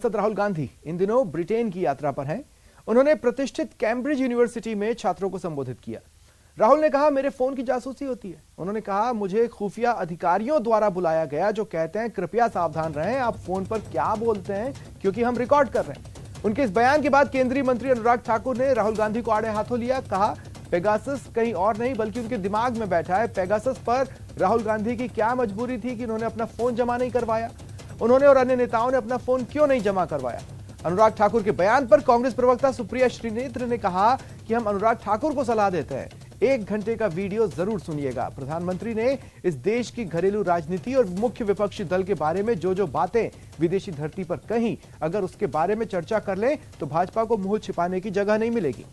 सांसद राहुल गांधी इन दिनों ब्रिटेन की यात्रा पर हैं। उन्होंने प्रतिष्ठित कैम्ब्रिज यूनिवर्सिटी में छात्रों को संबोधित किया। राहुल ने कहा, मेरे फोन की जासूसी होती है। उन्होंने कहा, मुझे खुफिया अधिकारियों द्वारा बुलाया गया जो कहते हैं कृपया सावधान रहें, आप फोन पर क्या बोलते हैं क्योंकि हम रिकॉर्ड कर रहे हैं। उनके इस बयान के बाद केंद्रीय मंत्री अनुराग ठाकुर ने राहुल गांधी को आड़े हाथों लिया। कहा, पेगासस कहीं और नहीं बल्कि उनके दिमाग में बैठा है। पेगासस पर राहुल गांधी की क्या मजबूरी थी कि उन्होंने अपना फोन जमा नहीं करवाया? उन्होंने और अन्य नेताओं ने अपना फोन क्यों नहीं जमा करवाया? अनुराग ठाकुर के बयान पर कांग्रेस प्रवक्ता सुप्रिया श्रीनेत्र ने कहा कि हम अनुराग ठाकुर को सलाह देते हैं, 1 घंटे का वीडियो जरूर सुनिएगा। प्रधानमंत्री ने इस देश की घरेलू राजनीति और मुख्य विपक्षी दल के बारे में जो बातें विदेशी धरती पर कहीं, अगर उसके बारे में चर्चा कर लें तो भाजपा को मुंह छिपाने की जगह नहीं मिलेगी।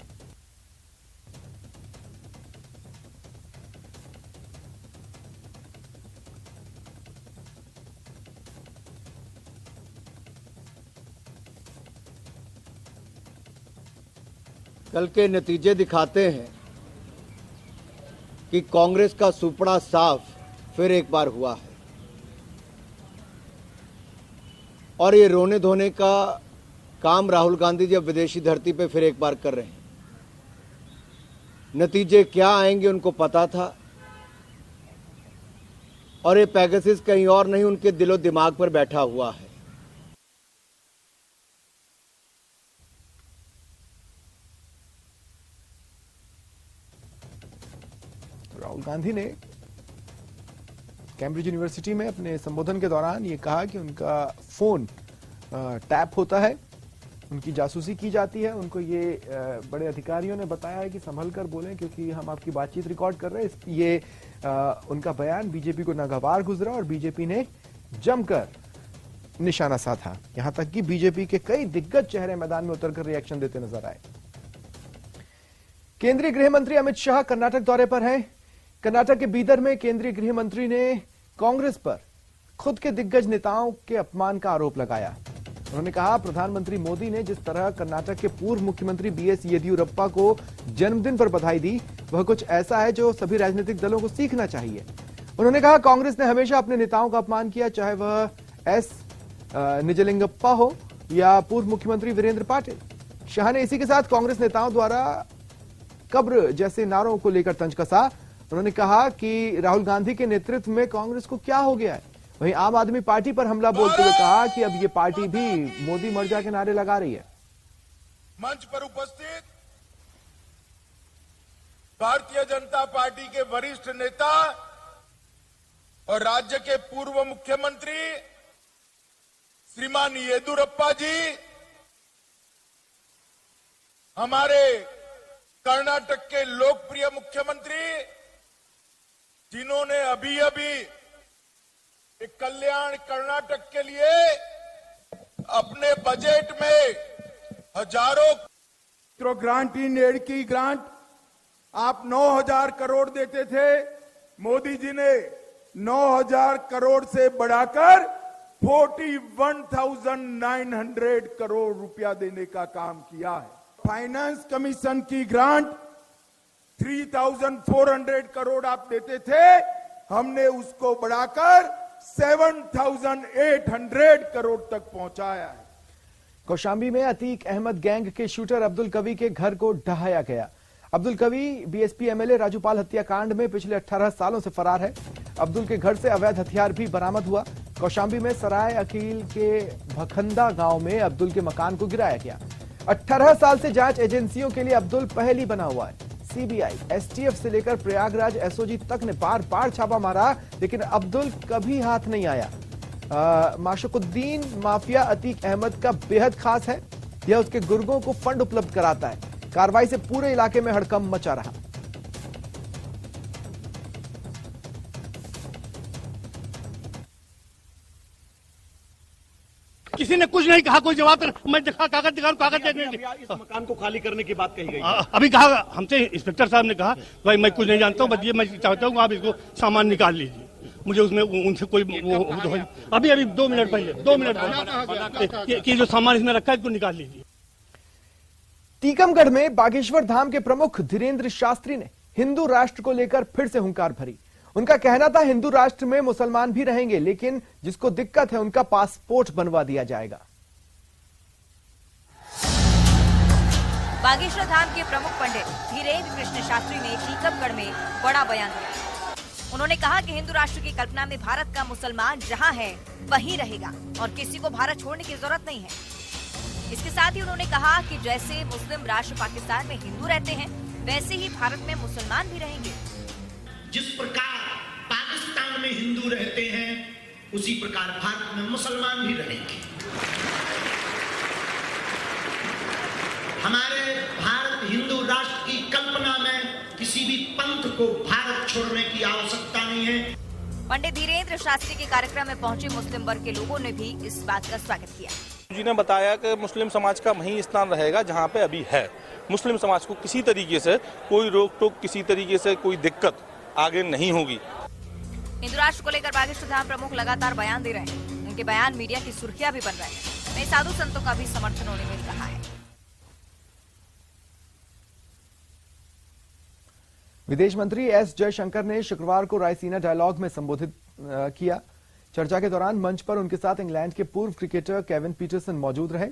कल के नतीजे दिखाते हैं कि कांग्रेस का सुपड़ा साफ फिर एक बार हुआ है और ये रोने धोने का काम राहुल गांधी जी अब विदेशी धरती पे फिर एक बार कर रहे हैं। नतीजे क्या आएंगे उनको पता था और ये पेगासस कहीं और नहीं उनके दिलो दिमाग पर बैठा हुआ है। राहुल गांधी ने कैम्ब्रिज यूनिवर्सिटी में अपने संबोधन के दौरान ये कहा कि उनका फोन टैप होता है, उनकी जासूसी की जाती है। उनको ये बड़े अधिकारियों ने बताया है कि संभल कर बोलें क्योंकि हम आपकी बातचीत रिकॉर्ड कर रहे हैं। ये उनका बयान बीजेपी को नागवार गुजरा और बीजेपी ने जमकर निशाना साधा। यहां तक कि बीजेपी के कई दिग्गज चेहरे मैदान में उतरकर रिएक्शन देते नजर आए। केंद्रीय गृह मंत्री अमित शाह कर्नाटक दौरे पर हैं। कर्नाटक के बीदर में केंद्रीय गृह मंत्री ने कांग्रेस पर खुद के दिग्गज नेताओं के अपमान का आरोप लगाया। उन्होंने कहा, प्रधानमंत्री मोदी ने जिस तरह कर्नाटक के पूर्व मुख्यमंत्री बीएस येदियुरप्पा को जन्मदिन पर बधाई दी, वह कुछ ऐसा है जो सभी राजनीतिक दलों को सीखना चाहिए। उन्होंने कहा, कांग्रेस ने हमेशा अपने नेताओं का अपमान किया, चाहे वह एस निजलिंगप्पा हो या पूर्व मुख्यमंत्री वीरेंद्र पाटिल। शाह ने इसी के साथ कांग्रेस नेताओं द्वारा कब्र जैसे नारों को लेकर तंज कसा। उन्होंने कहा कि राहुल गांधी के नेतृत्व में कांग्रेस को क्या हो गया है। वहीं आम आदमी पार्टी पर हमला बोलते हुए कहा कि अब ये पार्टी भी मोदी मर जा के नारे लगा रही है। मंच पर उपस्थित भारतीय जनता पार्टी के वरिष्ठ नेता और राज्य के पूर्व मुख्यमंत्री श्रीमान येदियुरप्पा जी, हमारे कर्नाटक के लोकप्रिय मुख्यमंत्री जिन्होंने अभी अभी एक कल्याण कर्नाटक के लिए अपने बजट में हजारों ग्रांट इन एड की ग्रांट आप 9,000 करोड़ देते थे, मोदी जी ने 9,000 करोड़ से बढ़ाकर 41,900 करोड़ रुपया देने का काम किया है। फाइनेंस कमीशन की ग्रांट 3,400 करोड़ आप देते थे, हमने उसको बढ़ाकर 7,800 करोड़ तक पहुंचाया है। कौशाम्बी में अतीक अहमद गैंग के शूटर अब्दुल कवी के घर को ढहाया गया। अब्दुल कवी बीएसपी एमएलए राजूपाल हत्याकांड में पिछले 18 सालों से फरार है। अब्दुल के घर से अवैध हथियार भी बरामद हुआ। कौशाम्बी में सराय अकील के भखंदा गांव में अब्दुल के मकान को गिराया गया। 18 साल से जांच एजेंसियों के लिए अब्दुल पहली बना हुआ है। सीबीआई, एसटीएफ से लेकर प्रयागराज एसओजी तक ने बार बार छापा मारा, लेकिन अब्दुल कभी हाथ नहीं आया। माशुकुद्दीन माफिया अतीक अहमद का बेहद खास है। यह उसके गुर्गों को फंड उपलब्ध कराता है। कार्रवाई से पूरे इलाके में हड़कंप मचा रहा। किसी ने कुछ नहीं कहा, कोई जवाब मैं दिखा कागज दिखा कागज देने इस मकान को खाली करने की बात कही गई। अभी कहा हमसे इंस्पेक्टर साहब ने कहा, भाई मैं कुछ नहीं जानता हूँ, बस ये मैं चाहता हूँ आप इसको सामान निकाल लीजिए। मुझे उसमें उनसे कोई अभी 2 मिनट पहले कि जो सामान इसमें रखा है इसको निकाल लीजिए। टीकमगढ़ में बागेश्वर धाम के प्रमुख धीरेन्द्र शास्त्री ने हिंदू राष्ट्र को लेकर फिर से हुंकार भरी। उनका कहना था हिंदू राष्ट्र में मुसलमान भी रहेंगे, लेकिन जिसको दिक्कत है उनका पासपोर्ट बनवा दिया जाएगा। बागेश्वर धाम के प्रमुख पंडित धीरेन्द्र कृष्ण शास्त्री ने टीकमगढ़ में बड़ा बयान दिया। उन्होंने कहा कि हिंदू राष्ट्र की कल्पना में भारत का मुसलमान जहां है वहीं रहेगा और किसी को भारत छोड़ने की जरूरत नहीं है। इसके साथ ही उन्होंने कहा कि जैसे मुस्लिम राष्ट्र पाकिस्तान में हिंदू रहते हैं वैसे ही भारत में मुसलमान भी रहेंगे। जिस प्रकार पाकिस्तान में हिंदू रहते हैं उसी प्रकार भारत में मुसलमान भी रहेंगे। हमारे भारत हिंदू राष्ट्र की कल्पना में किसी भी पंथ को भारत छोड़ने की आवश्यकता नहीं है। पंडित धीरेन्द्र शास्त्री के कार्यक्रम में पहुंचे मुस्लिम वर्ग के लोगों ने भी इस बात का स्वागत किया। जी ने बताया कि मुस्लिम समाज का वही स्थान रहेगा जहां पे अभी है। मुस्लिम समाज को किसी तरीके से कोई रोक टोक, किसी तरीके से कोई दिक्कत आगे नहीं होगी। हिंदू राष्ट्र को लेकर बागेश्वर धाम प्रमुख लगातार बयान दे रहे हैं। उनके बयान मीडिया की सुर्खियां भी बन रहे हैं। वहीं साधु संतों का भी समर्थन उन्हें मिल रहा है। विदेश मंत्री एस जयशंकर ने शुक्रवार को रायसीना डायलॉग में संबोधित किया। चर्चा के दौरान मंच पर उनके साथ इंग्लैंड के पूर्व क्रिकेटर केविन पीटरसन मौजूद रहे।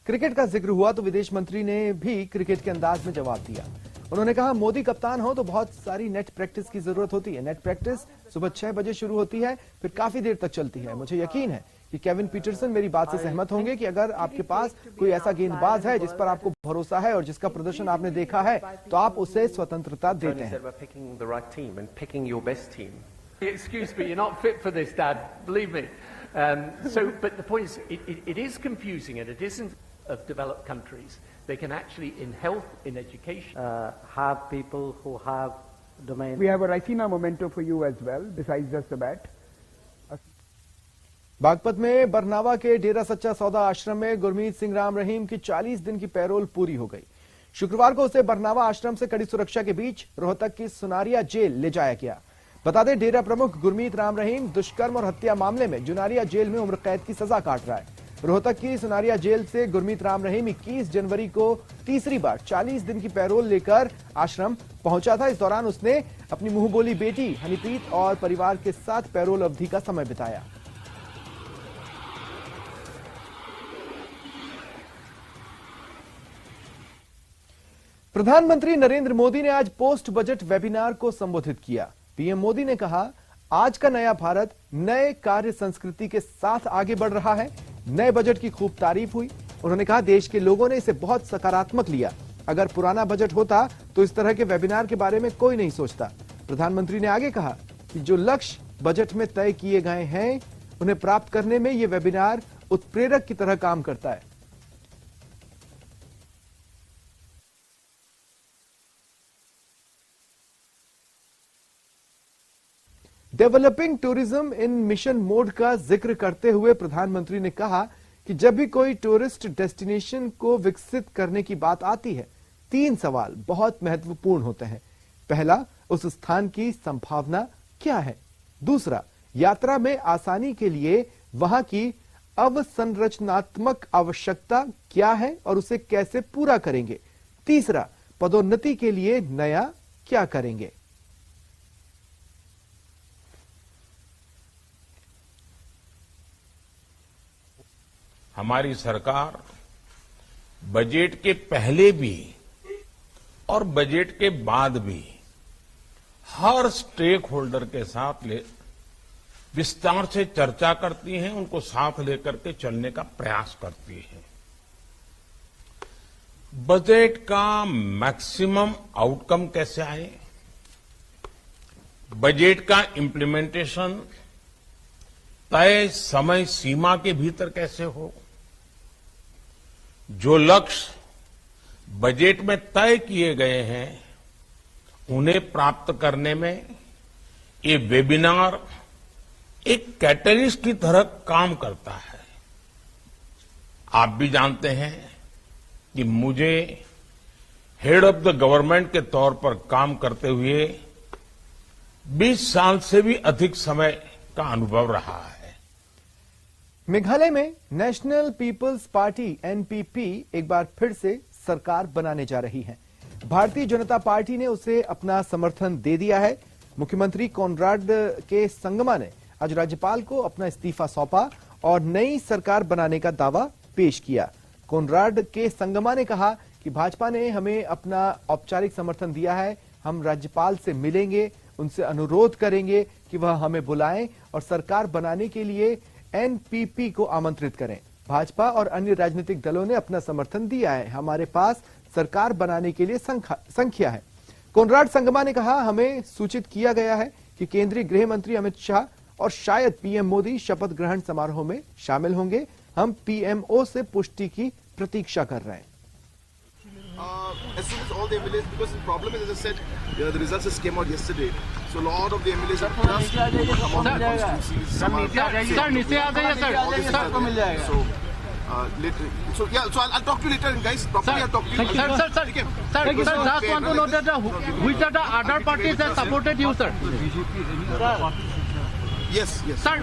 क्रिकेट का जिक्र हुआ तो विदेश मंत्री ने भी क्रिकेट के अंदाज में जवाब दिया। उन्होंने कहा, मोदी कप्तान हो तो बहुत सारी नेट प्रैक्टिस की जरूरत होती है। नेट प्रैक्टिस सुबह 6 बजे शुरू होती है, फिर काफी देर तक चलती है। मुझे यकीन है कि केविन पीटरसन मेरी बात से सहमत होंगे कि अगर आपके पास कोई ऐसा गेंदबाज है जिस पर आपको भरोसा है और जिसका प्रदर्शन आपने देखा है तो आप उसे स्वतंत्रता देते हैं। Excuse me, you're not fit for this, Dad. Believe me. But the point is, it is confusing, and it isn't of developed countries. They can actually, in health, in education, have people who have domain. We have a Raisina memento for you as well, besides just the bat. Baghpat में बरनावा के डेरा सच्चा सौदा आश्रम में गुरमीत सिंह राम रहीम की 40 दिन की payroll पूरी हो गई। शुक्रवार को उसे बरनावा आश्रम से कड़ी सुरक्षा के बीच रोहतक की सुनारिया जेल ले जाया गया। बता दें, डेरा प्रमुख गुरमीत राम रहीम दुष्कर्म और हत्या मामले में जुनारिया जेल में उम्र कैद की सजा काट रहा है। रोहतक की सुनारिया जेल से गुरमीत राम रहीम 21 जनवरी को तीसरी बार 40 दिन की पैरोल लेकर आश्रम पहुंचा था। इस दौरान उसने अपनी मुंहबोली बेटी हनीप्रीत और परिवार के साथ पैरोल अवधि का समय बिताया। प्रधानमंत्री नरेंद्र मोदी ने आज पोस्ट बजट वेबिनार को संबोधित किया। पीएम मोदी ने कहा, आज का नया भारत नए कार्य संस्कृति के साथ आगे बढ़ रहा है। नए बजट की खूब तारीफ हुई। उन्होंने कहा, देश के लोगों ने इसे बहुत सकारात्मक लिया। अगर पुराना बजट होता तो इस तरह के वेबिनार के बारे में कोई नहीं सोचता। प्रधानमंत्री ने आगे कहा कि जो लक्ष्य बजट में तय किए गए हैं उन्हें प्राप्त करने में यह वेबिनार उत्प्रेरक की तरह काम करता है। Developing tourism in mission mode का जिक्र करते हुए प्रधानमंत्री ने कहा कि जब भी कोई टूरिस्ट डेस्टिनेशन को विकसित करने की बात आती है, 3 सवाल बहुत महत्वपूर्ण होते हैं। पहला, उस स्थान की संभावना क्या है? दूसरा, यात्रा में आसानी के लिए वहां की अवसंरचनात्मक आवश्यकता क्या है और उसे कैसे पूरा करेंगे? तीसरा, पदोन्नति के लिए नया क्या करेंगे? हमारी सरकार बजट के पहले भी और बजट के बाद भी हर स्टेक होल्डर के साथ विस्तार से चर्चा करती है, उनको साथ लेकर के चलने का प्रयास करती है। बजट का मैक्सिमम आउटकम कैसे आए, बजट का इंप्लीमेंटेशन तय समय सीमा के भीतर कैसे हो, जो लक्ष्य बजट में तय किए गए हैं उन्हें प्राप्त करने में ये वेबिनार एक कैटलिस्ट की तरह काम करता है। आप भी जानते हैं कि मुझे हेड ऑफ द गवर्नमेंट के तौर पर काम करते हुए 20 साल से भी अधिक समय का अनुभव रहा है। मेघालय में नेशनल पीपल्स पार्टी एनपीपी एक बार फिर से सरकार बनाने जा रही है। भारतीय जनता पार्टी ने उसे अपना समर्थन दे दिया है। मुख्यमंत्री कोनराड के संगमा ने आज राज्यपाल को अपना इस्तीफा सौंपा और नई सरकार बनाने का दावा पेश किया। कोनराड के संगमा ने कहा कि भाजपा ने हमें अपना औपचारिक समर्थन दिया है, हम राज्यपाल से मिलेंगे, उनसे अनुरोध करेंगे कि वह हमें बुलाएं और सरकार बनाने के लिए एनपीपी को आमंत्रित करें। भाजपा और अन्य राजनीतिक दलों ने अपना समर्थन दिया है, हमारे पास सरकार बनाने के लिए संख्या है। कोनराड संगमा ने कहा, हमें सूचित किया गया है कि केंद्रीय गृह मंत्री अमित शाह और शायद पीएम मोदी शपथ ग्रहण समारोह में शामिल होंगे। हम पीएमओ से पुष्टि की प्रतीक्षा कर रहे हैं। As soon as all the MLAs, because the problem is, as I said, the results just came out yesterday. So a lot of the MLAs have just come on the constituencies. Sir नीचे आ जाइए sir को मिल जाएगा. Later. So yeah, so I'll talk to you later, guys. Properly, I'll talk to you. Sir, just want to know that which are the other parties that supported you, sir? Yes. Sir,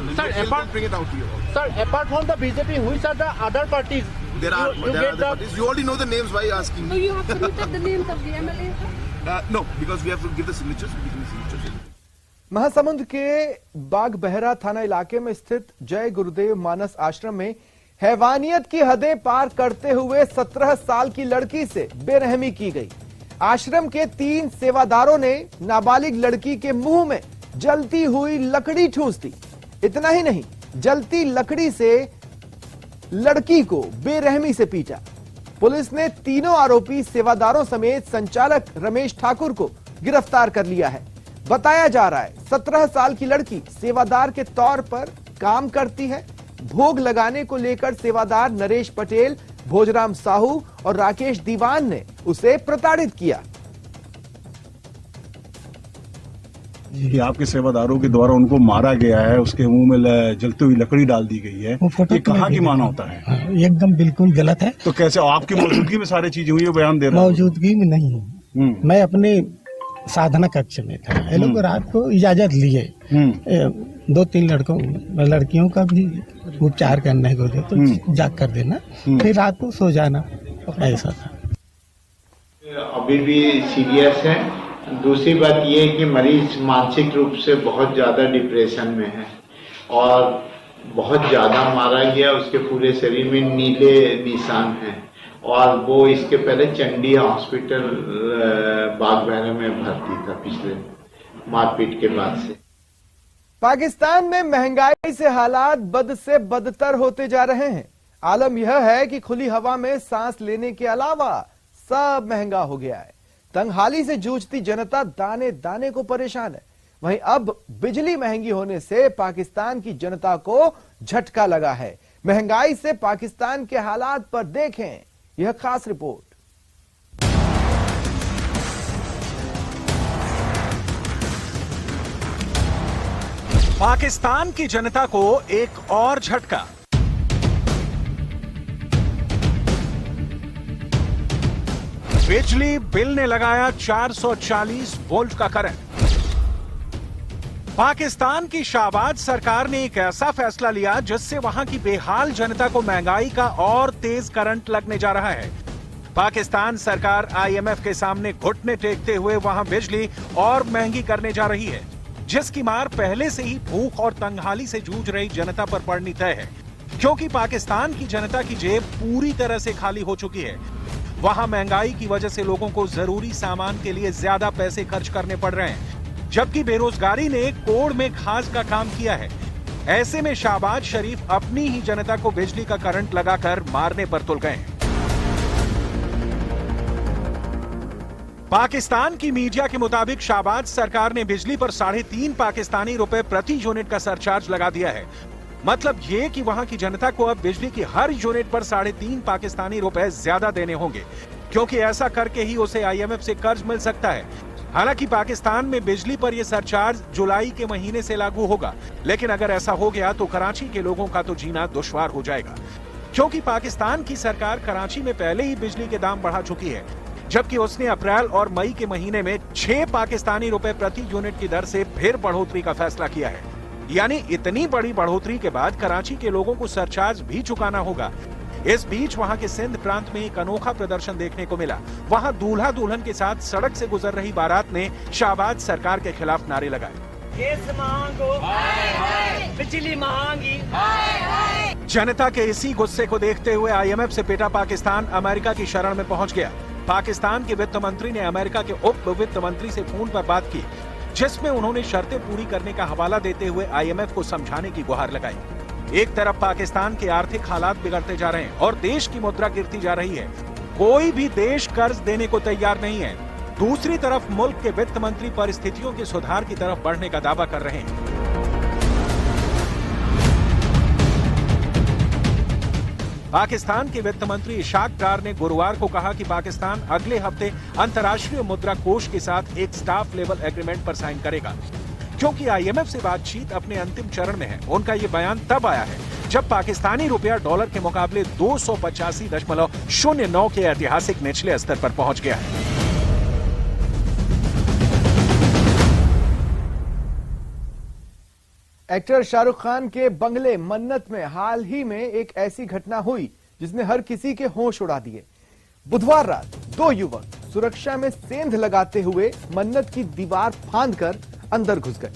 apart bring it out to you. Sir, apart from the BJP, which are the other parties? There are other parties. You already know the names. Why are you asking me? So you have submitted the names of the MLAs? No, because we have to give the signatures. We give the signatures. Mahasamund के बागबहरा थाना इलाके में स्थित जय गुरुदेव मानस आश्रम में हैवानियत की हदें पार करते हुए 17 साल की लड़की से बेरहमी की गई। आश्रम के 3 सेवादारों ने नाबालिग लड़की के मुंह में जलती हुई लकड़ी ठूंस दी। इतना ही नहीं, जलती लकड़ी से लड़की को बेरहमी से पीटा। पुलिस ने तीनों आरोपी सेवादारों समेत संचालक रमेश ठाकुर को गिरफ्तार कर लिया है। बताया जा रहा है 17 साल की लड़की सेवादार के तौर पर काम करती है। भोग लगाने को लेकर सेवादार नरेश पटेल, भोजराम साहू और राकेश दीवान ने उसे प्रताड़ित किया। कि आपके सेवादारों के द्वारा उनको मारा गया है, उसके मुंह में जलती हुई लकड़ी डाल दी गई है, ये कहाँ की माना होता है? एकदम बिल्कुल गलत है। तो कैसे आपकी मौजूदगी में सारी चीजें हुई, बयान दे रहे हैं? मौजूदगी में नहीं, मैं अपने साधना कक्ष में था। ये लोग रात को इजाजत लिए 2-3 लड़कियों का भी उपचार करने को दे, तो जाग कर देना, फिर रात को सो जाना, ऐसा था। अभी भी सीरियस है। दूसरी बात ये है कि मरीज मानसिक रूप से बहुत ज्यादा डिप्रेशन में है और बहुत ज्यादा मारा गया। उसके पूरे शरीर में नीले निशान हैं और वो इसके पहले चंडी हॉस्पिटल बागबहरा में भर्ती था पिछले मारपीट के बाद से। पाकिस्तान में महंगाई से हालात बद से बदतर होते जा रहे हैं। आलम यह है कि खुली हवा में सांस लेने के अलावा सब महंगा हो गया है। तंगहाली से जूझती जनता दाने दाने को परेशान है। वहीं अब बिजली महंगी होने से पाकिस्तान की जनता को झटका लगा है। महंगाई से पाकिस्तान के हालात पर देखें यह खास रिपोर्ट। पाकिस्तान की जनता को एक और झटका। बिजली बिल ने लगाया 440 वोल्ट का करंट। पाकिस्तान की शाहबाज सरकार ने एक ऐसा फैसला लिया जिससे वहां की बेहाल जनता को महंगाई का और तेज करंट लगने जा रहा है। पाकिस्तान सरकार IMF के सामने घुटने टेकते हुए वहां बिजली और महंगी करने जा रही है, जिसकी मार पहले से ही भूख और तंगहाली से जूझ रही जनता पर पड़नी तय है, क्योंकि पाकिस्तान की जनता की जेब पूरी तरह से खाली हो चुकी है। वहां महंगाई की वजह से लोगों को जरूरी सामान के लिए ज्यादा पैसे खर्च करने पड़ रहे हैं, जबकि बेरोजगारी ने कोड़ में घास का काम किया है। ऐसे में शाहबाज शरीफ अपनी ही जनता को बिजली का करंट लगाकर मारने पर तुल गए। पाकिस्तान की मीडिया के मुताबिक शाहबाज सरकार ने बिजली पर 3.5 पाकिस्तानी रुपए प्रति यूनिट का सरचार्ज लगा दिया है। मतलब ये कि वहां की जनता को अब बिजली की हर यूनिट पर 3.5 पाकिस्तानी रुपए ज्यादा देने होंगे, क्योंकि ऐसा करके ही उसे IMF से कर्ज मिल सकता है। हालांकि पाकिस्तान में बिजली पर यह सरचार्ज जुलाई के महीने से लागू होगा, लेकिन अगर ऐसा हो गया तो कराची के लोगों का तो जीना दुश्वार हो जाएगा, क्योंकि पाकिस्तान की सरकार कराची में पहले ही बिजली के दाम बढ़ा चुकी है, जबकि उसने अप्रैल और मई के महीने में 6 पाकिस्तानी रुपए प्रति यूनिट की दर से फिर बढ़ोतरी का फैसला किया है। यानी इतनी बड़ी बढ़ोतरी के बाद कराची के लोगों को सरचार्ज भी चुकाना होगा। इस बीच वहां के सिंध प्रांत में एक अनोखा प्रदर्शन देखने को मिला। वहां दूल्हा दुल्हन के साथ सड़क से गुजर रही बारात ने शाहबाज सरकार के खिलाफ नारे लगाए। गैस मांगो, बिजली मांगी। जनता के इसी गुस्से को देखते हुए IMF से पिटा पाकिस्तान अमेरिका की शरण में पहुंच गया। पाकिस्तान के वित्त मंत्री ने अमेरिका के उप वित्त मंत्री से फोन पर बात की, जिसमें उन्होंने शर्तें पूरी करने का हवाला देते हुए IMF को समझाने की गुहार लगाई। एक तरफ पाकिस्तान के आर्थिक हालात बिगड़ते जा रहे हैं और देश की मुद्रा गिरती जा रही है, कोई भी देश कर्ज देने को तैयार नहीं है। दूसरी तरफ मुल्क के वित्त मंत्री परिस्थितियों के सुधार की तरफ बढ़ने का दावा कर रहे हैं। पाकिस्तान के वित्त मंत्री इशाक डार ने गुरुवार को कहा कि पाकिस्तान अगले हफ्ते अंतर्राष्ट्रीय मुद्रा कोष के साथ एक स्टाफ लेवल एग्रीमेंट पर साइन करेगा। क्योंकि IMF से बातचीत अपने अंतिम चरण में है, उनका ये बयान तब आया है जब पाकिस्तानी रुपया डॉलर के मुकाबले 285.09 के ऐतिहासिक निचले स्तर पर पहुंच गया है। एक्टर शाहरुख खान के बंगले मन्नत में हाल ही में एक ऐसी घटना हुई जिसने हर किसी के होश उड़ा दिए। बुधवार रात 2 युवक सुरक्षा में सेंध लगाते हुए मन्नत की दीवार फांदकर अंदर घुस गए।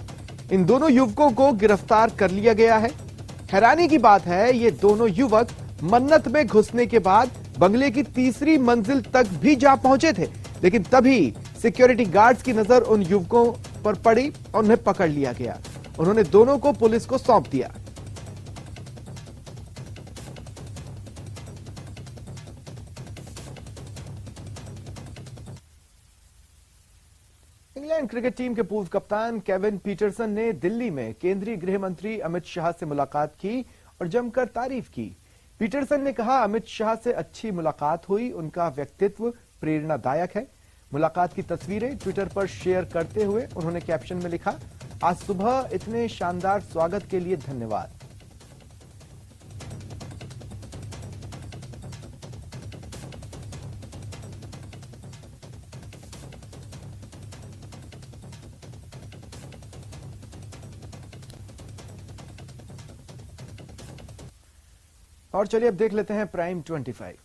इन दोनों युवकों को गिरफ्तार कर लिया गया है। हैरानी की बात है, ये दोनों युवक मन्नत में घुसने के बाद बंगले की तीसरी मंजिल तक भी जा पहुंचे थे, लेकिन तभी सिक्योरिटी गार्ड्स की नजर उन युवकों पर पड़ी और उन्हें पकड़ लिया गया। उन्होंने दोनों को पुलिस को सौंप दिया। इंग्लैंड क्रिकेट टीम के पूर्व कप्तान केविन पीटरसन ने दिल्ली में केंद्रीय गृह मंत्री अमित शाह से मुलाकात की और जमकर तारीफ की। पीटरसन ने कहा, अमित शाह से अच्छी मुलाकात हुई, उनका व्यक्तित्व प्रेरणादायक है। मुलाकात की तस्वीरें ट्विटर पर शेयर करते हुए उन्होंने कैप्शन में लिखा, आज सुबह इतने शानदार स्वागत के लिए धन्यवाद। और चलिए अब देख लेते हैं प्राइम 25।